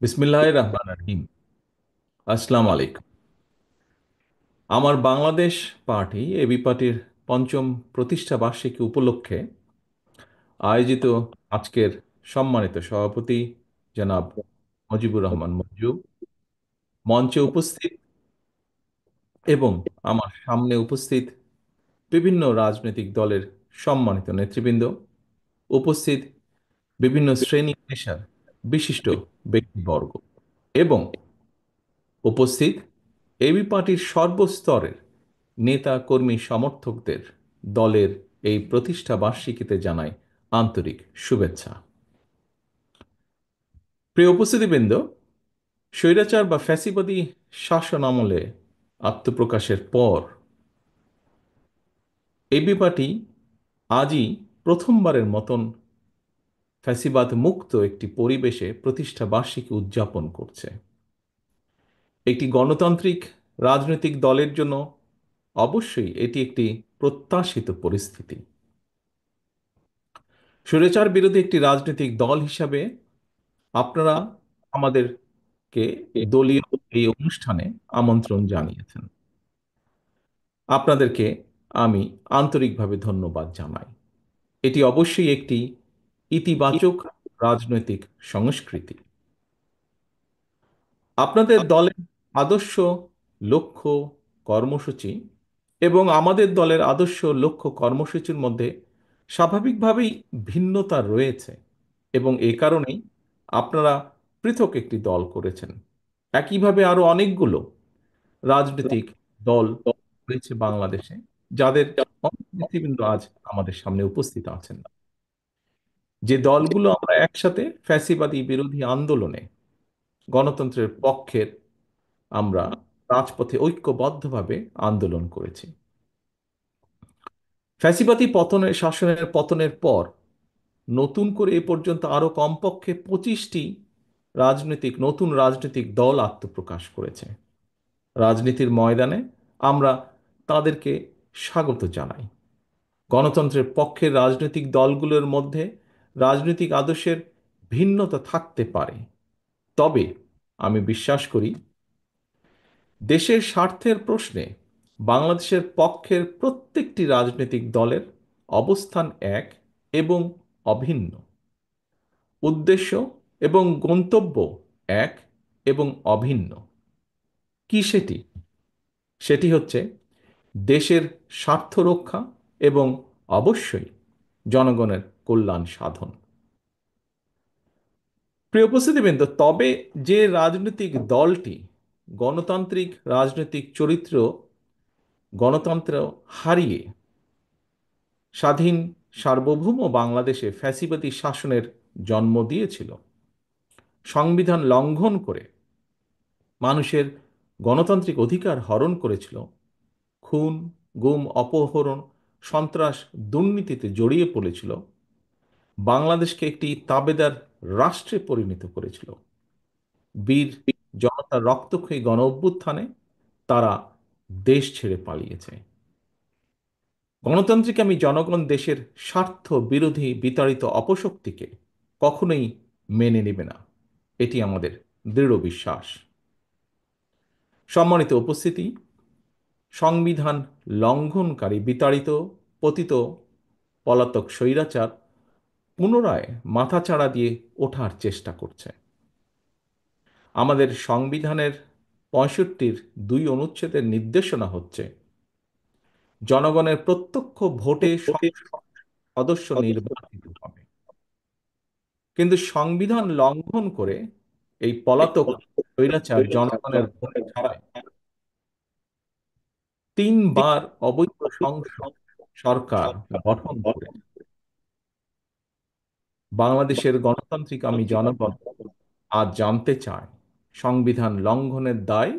বিসমিল্লাহির রহমানির রহিম। আসসালামু আলাইকুম। আমার বাংলাদেশ পার্টি এবি পার্টির পঞ্চম প্রতিষ্ঠা বার্ষিকী উপলক্ষে আয়োজিত আজকের সম্মানিত সভাপতি জনাব মুজিবুর রহমান মঞ্জু, মঞ্চে উপস্থিত এবং আমার সামনে উপস্থিত বিভিন্ন রাজনৈতিক দলের সম্মানিত নেতৃবৃন্দ, উপস্থিত বিভিন্ন শ্রেণী পেশার বিশিষ্ট ব্যক্তিবর্গ এবং উপস্থিত এবি পার্টির সর্বস্তরের নেতা কর্মী সমর্থকদের দলের এই প্রতিষ্ঠা বার্ষিকীতে জানাই আন্তরিক শুভেচ্ছা। প্রিয় উপস্থিতিবৃন্দ, স্বৈরাচার বা ফ্যাসিবাদী শাসন আমলে আত্মপ্রকাশের পর এবি পার্টি আজই প্রথমবারের মতন ফ্যাসিবাদ মুক্ত একটি পরিবেশে প্রতিষ্ঠা বার্ষিকী উদযাপন করছে। একটি গণতান্ত্রিক রাজনৈতিক দলের জন্য অবশ্যই এটি একটি প্রত্যাশিত পরিস্থিতি। স্বৈরাচার বিরোধী একটি রাজনৈতিক দল হিসাবে আপনারা আমাদেরকে দলীয় এই অনুষ্ঠানে আমন্ত্রণ জানিয়েছেন। আপনাদেরকে আমি আন্তরিকভাবে ধন্যবাদ জানাই। এটি অবশ্যই একটি ইতিবাচক রাজনৈতিক সংস্কৃতি। আপনাদের দলের আদর্শ, লক্ষ্য, কর্মসূচি এবং আমাদের দলের আদর্শ, লক্ষ্য, কর্মসূচির মধ্যে স্বাভাবিকভাবেই ভিন্নতা রয়েছে এবং এ কারণেই আপনারা পৃথক একটি দল করেছেন। একইভাবে আরো অনেকগুলো রাজনৈতিক দল রয়েছে বাংলাদেশে, যাদের অনেক নেতৃবৃন্দ আজ আমাদের সামনে উপস্থিত আছেন। যে দলগুলো আমরা একসাথে ফ্যাসিবাদী বিরোধী আন্দোলনে গণতন্ত্রের পক্ষের আমরা রাজপথে ঐক্যবদ্ধভাবে আন্দোলন করেছি। ফ্যাসিবাদী শাসনের পতনের পর নতুন করে এ পর্যন্ত আরো কমপক্ষে 25টি নতুন রাজনৈতিক দল আত্মপ্রকাশ করেছে। রাজনীতির ময়দানে আমরা তাদেরকে স্বাগত জানাই। গণতন্ত্রের পক্ষের রাজনৈতিক দলগুলোর মধ্যে রাজনৈতিক আদর্শের ভিন্নতা থাকতে পারে, তবে আমি বিশ্বাস করি দেশের স্বার্থের প্রশ্নে বাংলাদেশের পক্ষের প্রত্যেকটি রাজনৈতিক দলের অবস্থান এক এবং অভিন্ন। উদ্দেশ্য এবং গন্তব্য এক এবং অভিন্ন। কি সেটি? সেটি হচ্ছে দেশের স্বার্থ রক্ষা এবং অবশ্যই জনগণের কল্যাণ সাধন। প্রিয় উপস্থিতিবৃন্দ, তবে যে রাজনৈতিক দলটি গণতান্ত্রিক রাজনৈতিক চরিত্র, গণতন্ত্র হারিয়ে স্বাধীন সার্বভৌম বাংলাদেশে ফ্যাসিবাদী শাসনের জন্ম দিয়েছিল, সংবিধান লঙ্ঘন করে মানুষের গণতান্ত্রিক অধিকার হরণ করেছিল, খুন, গুম, অপহরণ, সন্ত্রাস, দুর্নীতিতে জড়িয়ে পড়েছিল, বাংলাদেশকে একটি তাবেদার রাষ্ট্রে পরিণত করেছিল, বীর জনতার রক্তক্ষয়ী গণ অভ্যুত্থানে তারা দেশ ছেড়ে পালিয়েছে। গণতান্ত্রিক জনগণ দেশের স্বার্থ বিরোধী বিতাড়িত অপশক্তিকে কখনোই মেনে নেবে না, এটি আমাদের দৃঢ় বিশ্বাস। সম্মানিত উপস্থিতি, সংবিধান লঙ্ঘনকারী বিতাড়িত, পতিত, পলাতক স্বৈরাচার পুনরায় মাথাচাড়া দিয়ে ওঠার চেষ্টা করছে। আমাদের সংবিধানের 65-র 2 অনুচ্ছেদের নির্দেশনা হচ্ছে জনগণের প্রত্যক্ষ ভোটে সংসদ সদস্য নির্বাচিত হবে। কিন্তু সংবিধান লঙ্ঘন করে এই পলাতক স্বৈরাচার জনগণের ভোট ছাড়াই 3 বার অবৈধ সংসদ সরকার গঠন করে বাংলাদেশের গণতান্ত্রিক জনগণ আজ জানতে চায় সংবিধান লঙ্ঘনের দায়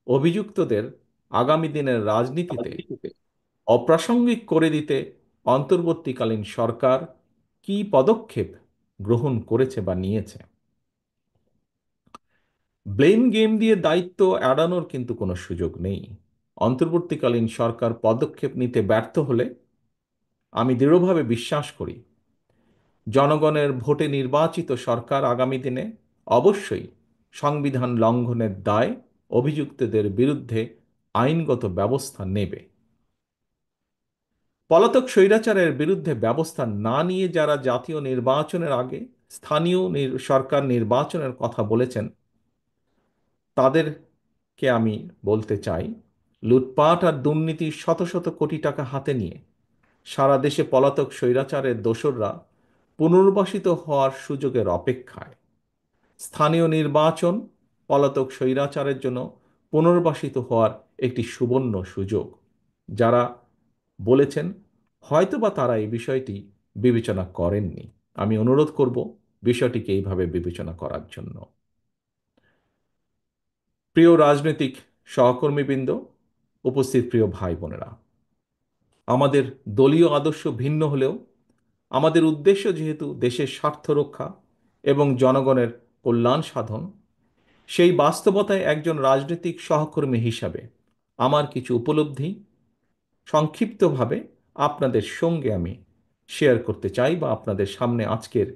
অভিযুক্তদের আগামী দিনের রাজনীতিতে অপ্রাসঙ্গিক করে দিতে অন্তর্বর্তীকালীন সরকার কি পদক্ষেপ গ্রহণ করেছে বা নিয়েছে। ব্লেম গেম দিয়ে দায়িত্ব এড়ানোর কিন্তু কোনো সুযোগ নেই। অন্তর্বর্তীকালীন সরকার পদক্ষেপ নিতে ব্যর্থ হলে আমি দৃঢ়ভাবে বিশ্বাস করি জনগণের ভোটে নির্বাচিত সরকার আগামী দিনে অবশ্যই সংবিধান লঙ্ঘনের দায় অভিযুক্তদের বিরুদ্ধে আইনগত ব্যবস্থা নেবে। পলাতক স্বৈরাচারের বিরুদ্ধে ব্যবস্থা না নিয়ে যারা জাতীয় নির্বাচনের আগে স্থানীয় সরকার নির্বাচনের কথা বলেছেন, তাদেরকে আমি বলতে চাই, লুটপাট আর দুর্নীতির শত শত কোটি টাকা হাতে নিয়ে সারা দেশে পলাতক স্বৈরাচারের দোসররা পুনর্বাসিত হওয়ার সুযোগের অপেক্ষায়। স্থানীয় নির্বাচন পলাতক স্বৈরাচারের জন্য পুনর্বাসিত হওয়ার একটি সুবর্ণ সুযোগ। যারা বলেছেন, হয়তোবা তারা এই বিষয়টি বিবেচনা করেননি। আমি অনুরোধ করব বিষয়টিকে এইভাবে বিবেচনা করার জন্য। প্রিয় রাজনৈতিক সহকর্মীবৃন্দ, উপস্থিত প্রিয় ভাই বোনেরা, আমাদের দলীয় আদর্শ ভিন্ন হলেও আমাদের উদ্দেশ্য যেহেতু দেশের স্বার্থ রক্ষা এবং জনগণের কল্যাণ সাধন, সেই বাস্তবতায় একজন রাজনৈতিক সহকর্মী হিসাবে আমার কিছু উপলব্ধি সংক্ষিপ্তভাবে আপনাদের সঙ্গে আমি শেয়ার করতে চাই, বা আপনাদের সামনে আজকের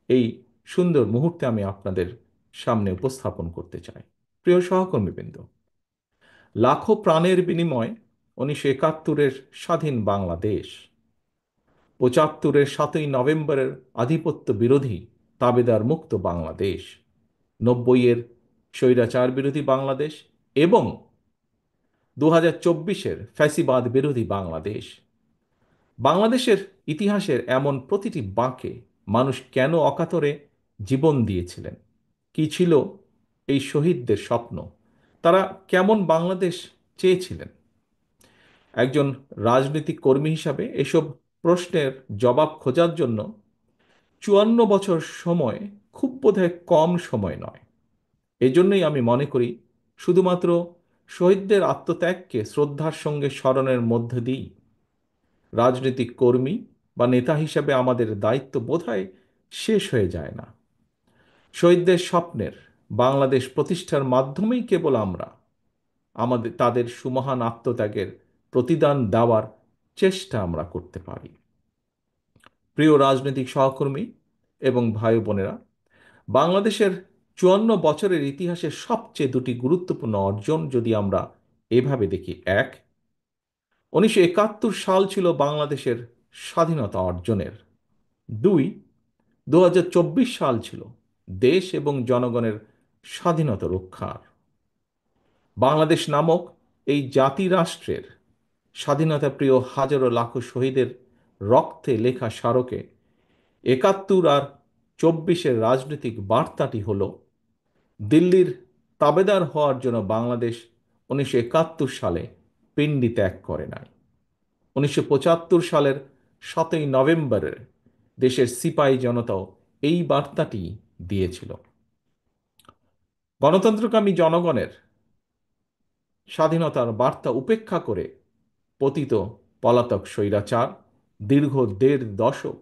এই সুন্দর মুহূর্তে আমি আপনাদের সামনে উপস্থাপন করতে চাই। প্রিয় সহকর্মীবৃন্দ, লাখো প্রাণের বিনিময়ে 1971-এর স্বাধীন বাংলাদেশ, 75-এর 7ই নভেম্বরের আধিপত্য বিরোধী তাবেদার মুক্ত বাংলাদেশ, 90-এর স্বৈরাচার বিরোধী বাংলাদেশ এবং 2024-এর ফ্যাসিবাদ বিরোধী বাংলাদেশ। বাংলাদেশের ইতিহাসের এমন প্রতিটি বাঁকে মানুষ কেন অকাতরে জীবন দিয়েছিলেন? কি ছিল এই শহীদদের স্বপ্ন? তারা কেমন বাংলাদেশ চেয়েছিলেন? একজন রাজনৈতিক কর্মী হিসাবে এসব প্রশ্নের জবাব খোঁজার জন্য 54 বছর সময় খুব বোধহয় কম সময় নয়। এজন্যই আমি মনে করি শুধুমাত্র শহীদদের আত্মত্যাগকে শ্রদ্ধার সঙ্গে স্মরণের মধ্য দিয়েই রাজনৈতিক কর্মী বা নেতা হিসাবে আমাদের দায়িত্ব বোধহয় শেষ হয়ে যায় না। শহীদদের স্বপ্নের বাংলাদেশ প্রতিষ্ঠার মাধ্যমেই কেবল আমরা তাদের সুমহান আত্মত্যাগের প্রতিদান দেওয়ার চেষ্টা আমরা করতে পারি। প্রিয় রাজনৈতিক সহকর্মী এবং ভাই বোনেরা, বাংলাদেশের 54 বছরের ইতিহাসের সবচেয়ে দুটি গুরুত্বপূর্ণ অর্জন যদি আমরা এভাবে দেখি: এক, 1971 সাল ছিল বাংলাদেশের স্বাধীনতা অর্জনের। দুই, 2024 সাল ছিল দেশ এবং জনগণের স্বাধীনতা রক্ষার। বাংলাদেশ নামক এই জাতি রাষ্ট্রের স্বাধীনতা প্রিয় হাজারো লাখো শহীদের রক্তে লেখা স্মারকে 71 আর 24-এর রাজনৈতিক বার্তাটি হল, দিল্লির তাবেদার হওয়ার জন্য বাংলাদেশ 1971 সালে পিণ্ডি ত্যাগ করে নাই। 1975 সালের 7ই নভেম্বরের দেশের সিপাহী জনতাও এই বার্তাটি দিয়েছিল। গণতন্ত্রকামী জনগণের স্বাধীনতার বার্তা উপেক্ষা করে পতিত পলাতক স্বৈরাচার দীর্ঘ 1.5 দশক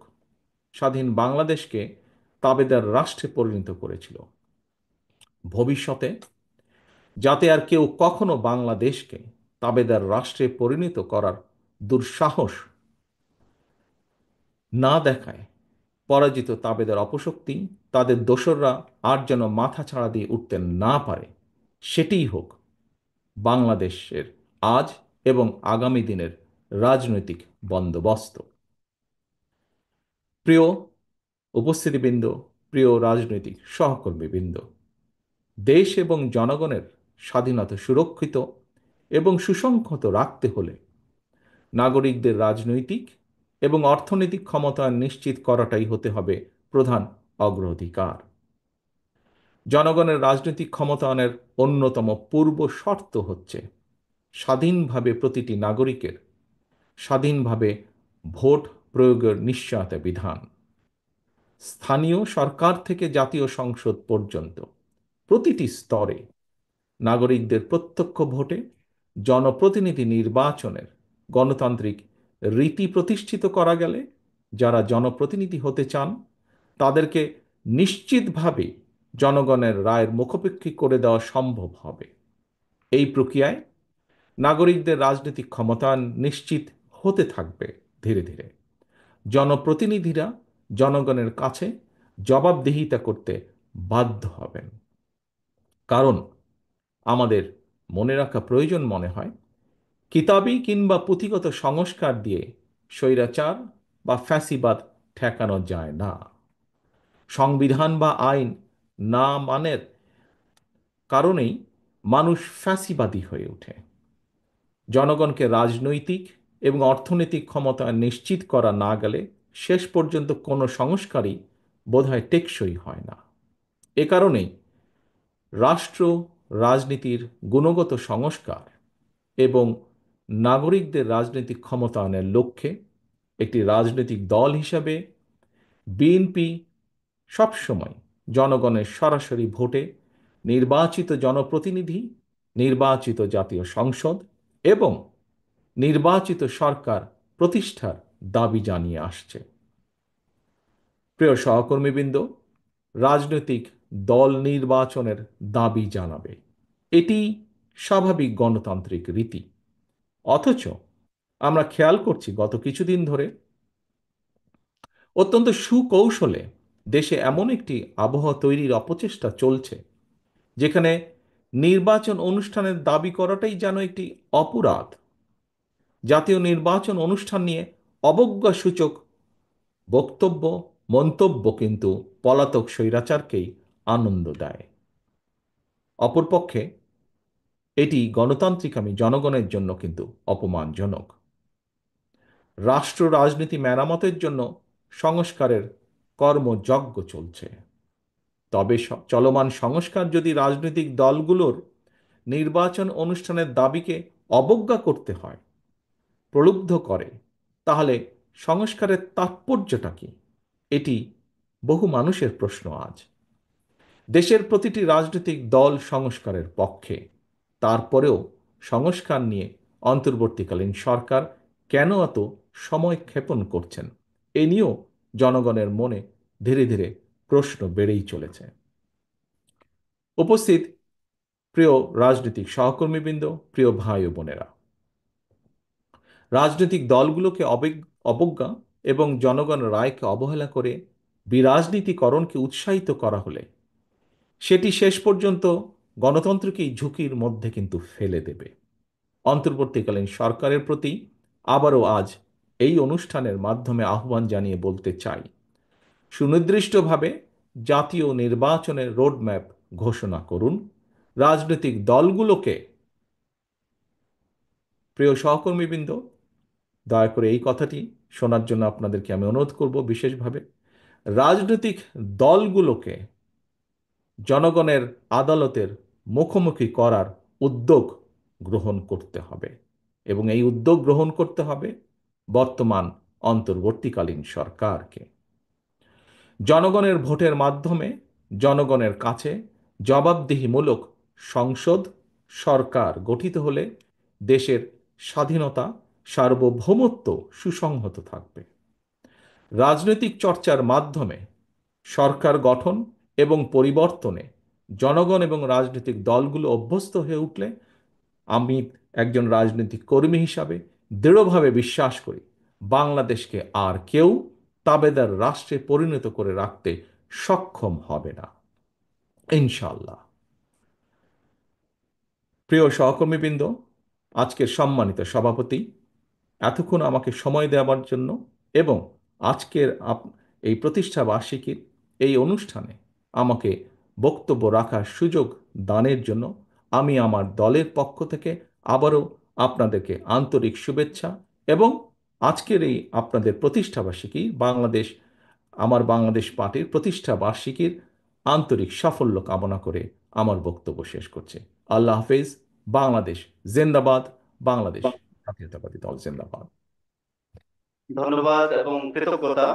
স্বাধীন বাংলাদেশকে তাবেদার রাষ্ট্রে পরিণত করেছিল। ভবিষ্যতে যাতে আর কেউ কখনো বাংলাদেশকে তাবেদার রাষ্ট্রে পরিণত করার দুঃসাহস না দেখায়, পরাজিত তাবেদার অপশক্তি তাদের দোসররা আর যেন মাথা ছাড়া দিয়ে উঠতে না পারে, সেটিই হোক বাংলাদেশের আজ এবং আগামী দিনের রাজনৈতিক বন্দোবস্ত। প্রিয় উপস্থিতিবৃন্দ, প্রিয় রাজনৈতিক সহকর্মীবৃন্দ, দেশ এবং জনগণের স্বাধীনতা সুরক্ষিত এবং সুসংহত রাখতে হলে নাগরিকদের রাজনৈতিক এবং অর্থনৈতিক ক্ষমতা নিশ্চিত করাটাই হতে হবে প্রধান অগ্রাধিকার। জনগণের রাজনৈতিক ক্ষমতায়নের অন্যতম পূর্ব শর্ত হচ্ছে স্বাধীনভাবে প্রতিটি নাগরিকের স্বাধীনভাবে ভোট প্রয়োগের নিশ্চয়তা বিধান। স্থানীয় সরকার থেকে জাতীয় সংসদ পর্যন্ত প্রতিটি স্তরে নাগরিকদের প্রত্যক্ষ ভোটে জনপ্রতিনিধি নির্বাচনের গণতান্ত্রিক রীতি প্রতিষ্ঠিত করা গেলে যারা জনপ্রতিনিধি হতে চান তাদেরকে নিশ্চিতভাবে জনগণের রায়ের মুখোপেক্ষী করে দেওয়া সম্ভব হবে। এই প্রক্রিয়ায় নাগরিকদের রাজনৈতিক ক্ষমতায়ন নিশ্চিত হতে থাকবে। ধীরে ধীরে জনপ্রতিনিধিরা জনগণের কাছে জবাবদিহিতা করতে বাধ্য হবেন। কারণ আমাদের মনে রাখা প্রয়োজন মনে হয়, কিতাবি কিংবা পুঁথিগত সংস্কার দিয়ে স্বৈরাচার বা ফ্যাসিবাদ ঠেকানো যায় না। সংবিধান বা আইন না মানের কারণেই মানুষ ফ্যাসিবাদী হয়ে ওঠে। জনগণকে রাজনৈতিক এবং অর্থনৈতিক ক্ষমতা নিশ্চিত করা না গেলে শেষ পর্যন্ত কোনো সংস্কারই বোধহয় টেকসই হয় না। এ কারণেই রাষ্ট্র রাজনীতির গুণগত সংস্কার এবং নাগরিকদের রাজনৈতিক ক্ষমতায়নের লক্ষ্যে একটি রাজনৈতিক দল হিসাবে বিএনপি সবসময় জনগণের সরাসরি ভোটে নির্বাচিত জনপ্রতিনিধি, নির্বাচিত জাতীয় সংসদ এবং নির্বাচিত সরকার প্রতিষ্ঠার দাবি জানিয়ে আসছে। প্রিয় সহকর্মীবৃন্দ, রাজনৈতিক দল নির্বাচনের দাবি জানাবে, এটি স্বাভাবিক গণতান্ত্রিক রীতি। অথচ আমরা খেয়াল করছি গত কিছুদিন ধরে অত্যন্ত সুকৌশলে দেশে এমন একটি আবহাওয়া তৈরির অপচেষ্টা চলছে, যেখানে নির্বাচন অনুষ্ঠানের দাবি করাটাই যেন একটি অপরাধ। জাতীয় নির্বাচন অনুষ্ঠান নিয়ে অবজ্ঞাসূচক বক্তব্য, মন্তব্য কিন্তু পলাতক স্বৈরাচারকেই আনন্দ দেয়। অপরপক্ষে এটি গণতান্ত্রিকামী জনগণের জন্য কিন্তু অপমানজনক। রাষ্ট্র রাজনীতি মেরামতের জন্য সংস্কারের কর্মযজ্ঞ চলছে। তবে চলমান সংস্কার যদি রাজনৈতিক দলগুলোর নির্বাচন অনুষ্ঠানের দাবিকে অবজ্ঞা করতে হয়, প্রলুব্ধ করে, তাহলে সংস্কারের তাৎপর্যটা কি? এটি বহু মানুষের প্রশ্ন আজ। দেশের প্রতিটি রাজনৈতিক দল সংস্কারের পক্ষে। তারপরেও সংস্কার নিয়ে অন্তর্বর্তীকালীন সরকার কেন এত সময় ক্ষেপণ করছেন, এ নিয়েও জনগণের মনে ধীরে ধীরে প্রশ্ন বেড়েই চলেছে। উপস্থিত প্রিয় রাজনৈতিক সহকর্মীবৃন্দ, প্রিয় ভাই ও বোনেরা, রাজনৈতিক দলগুলোকে অবজ্ঞা এবং জনগণের রায়কে অবহেলা করে বিরাজনীতিকরণকে উৎসাহিত করা হলে সেটি শেষ পর্যন্ত গণতন্ত্রকেই ঝুঁকির মধ্যে কিন্তু ফেলে দেবে। অন্তর্বর্তীকালীন সরকারের প্রতি আবারও আজ এই অনুষ্ঠানের মাধ্যমে আহ্বান জানিয়ে বলতে চাই, সুনির্দিষ্টভাবে জাতীয় নির্বাচনের রোডম্যাপ ঘোষণা করুন। রাজনৈতিক দলগুলোকে, প্রিয় সহকর্মীবৃন্দ, দয়া করে এই কথাটি শোনার জন্য আপনাদেরকে আমি অনুরোধ করব বিশেষভাবে, রাজনৈতিক দলগুলোকে জনগণের আদালতের মুখোমুখি করার উদ্যোগ গ্রহণ করতে হবে এবং এই উদ্যোগ গ্রহণ করতে হবে বর্তমান অন্তর্বর্তীকালীন সরকারকে। জনগণের ভোটের মাধ্যমে জনগণের কাছে জবাবদিহিমূলক সংসদ সরকার গঠিত হলে দেশের স্বাধীনতা, সার্বভৌমত্ব সুসংহত থাকবে। রাজনৈতিক চর্চার মাধ্যমে সরকার গঠন এবং পরিবর্তনে জনগণ এবং রাজনৈতিক দলগুলো অভ্যস্ত হয়ে উঠলে আমি একজন রাজনৈতিক কর্মী হিসাবে দৃঢ়ভাবে বিশ্বাস করি, বাংলাদেশকে আর কেউ তাবেদার রাষ্ট্রে পরিণত করে রাখতে সক্ষম হবে না, ইনশাআল্লাহ। প্রিয় সহকর্মীবৃন্দ, আজকের সম্মানিত সভাপতি, এতক্ষণ আমাকে সময় দেওয়ার জন্য এবং আজকের এই প্রতিষ্ঠা বার্ষিকীর এই অনুষ্ঠানে আমাকে বক্তব্য রাখার সুযোগ দানের জন্য আমি আমার দলের পক্ষ থেকে আবারও আপনাদেরকে আন্তরিক শুভেচ্ছা এবং আজকের এই আপনাদের প্রতিষ্ঠা বার্ষিকী আমার বাংলাদেশ পার্টির প্রতিষ্ঠা বার্ষিকীর আন্তরিক সাফল্য কামনা করে আমার বক্তব্য শেষ করছি। আল্লাহ হাফেজ। বাংলাদেশ জিন্দাবাদ। বাংলাদেশ জাতীয়তাবাদী দল জিন্দাবাদ। ধন্যবাদ এবং কৃতজ্ঞতা।